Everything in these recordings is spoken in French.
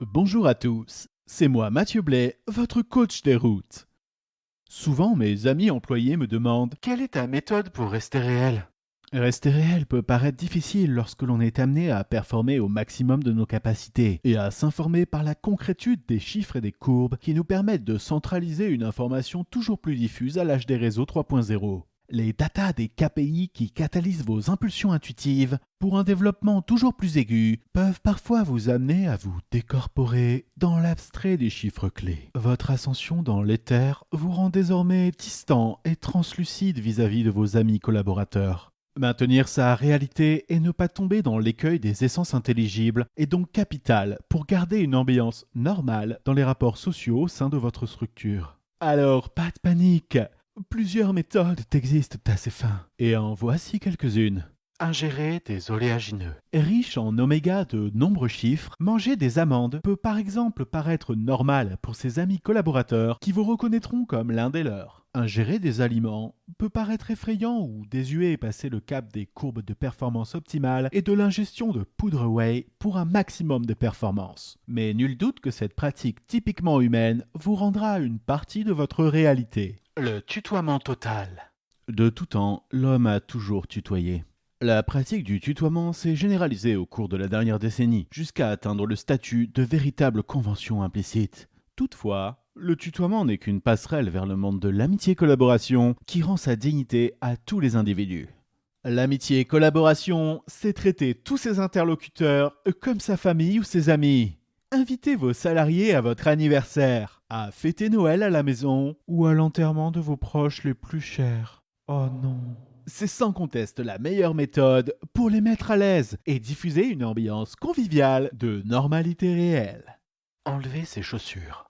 Bonjour à tous, c'est moi Mathieu Blais, votre coach des routes. Souvent, mes amis employés me demandent « Quelle est ta méthode pour rester réel ?» Rester réel peut paraître difficile lorsque l'on est amené à performer au maximum de nos capacités et à s'informer par la concrétude des chiffres et des courbes qui nous permettent de centraliser une information toujours plus diffuse à l'âge des réseaux 3.0. Les datas des KPI qui catalysent vos impulsions intuitives pour un développement toujours plus aigu peuvent parfois vous amener à vous décorporer dans l'abstrait des chiffres clés. Votre ascension dans l'éther vous rend désormais distant et translucide vis-à-vis de vos amis collaborateurs. Maintenir sa réalité et ne pas tomber dans l'écueil des essences intelligibles est donc capital pour garder une ambiance normale dans les rapports sociaux au sein de votre structure. Alors, pas de panique! Plusieurs méthodes existent à ces fins, et en voici quelques-unes. Ingérer des oléagineux. Riche en oméga de nombreux chiffres, manger des amandes peut par exemple paraître normal pour ses amis collaborateurs qui vous reconnaîtront comme l'un des leurs. Ingérer des aliments peut paraître effrayant ou désuet passer le cap des courbes de performance optimale et de l'ingestion de poudre whey pour un maximum de performance. Mais nul doute que cette pratique typiquement humaine vous rendra une partie de votre réalité. Le tutoiement total. De tout temps, l'homme a toujours tutoyé. La pratique du tutoiement s'est généralisée au cours de la dernière décennie, jusqu'à atteindre le statut de véritable convention implicite. Toutefois, le tutoiement n'est qu'une passerelle vers le monde de l'amitié-collaboration qui rend sa dignité à tous les individus. L'amitié-collaboration, c'est traiter tous ses interlocuteurs comme sa famille ou ses amis. Invitez vos salariés à votre anniversaire, à fêter Noël à la maison ou à l'enterrement de vos proches les plus chers. Oh non! C'est sans conteste la meilleure méthode pour les mettre à l'aise et diffuser une ambiance conviviale de normalité réelle. Enlever ses chaussures.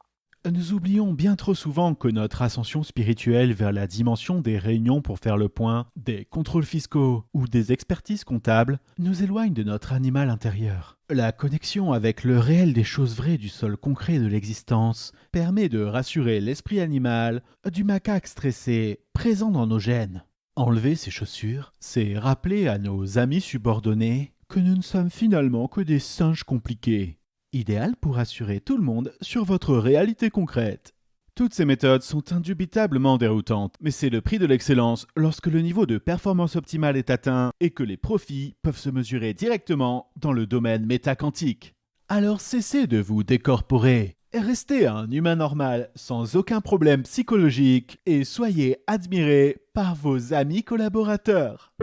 Nous oublions bien trop souvent que notre ascension spirituelle vers la dimension des réunions pour faire le point, des contrôles fiscaux ou des expertises comptables nous éloigne de notre animal intérieur. La connexion avec le réel des choses vraies du sol concret de l'existence permet de rassurer l'esprit animal du macaque stressé présent dans nos gènes. Enlever ses chaussures, c'est rappeler à nos amis subordonnés que nous ne sommes finalement que des singes compliqués. Idéal pour rassurer tout le monde sur votre réalité concrète. Toutes ces méthodes sont indubitablement déroutantes, mais c'est le prix de l'excellence lorsque le niveau de performance optimale est atteint et que les profits peuvent se mesurer directement dans le domaine métaquantique. Alors cessez de vous décorporer, restez un humain normal sans aucun problème psychologique et soyez admiré par vos amis collaborateurs.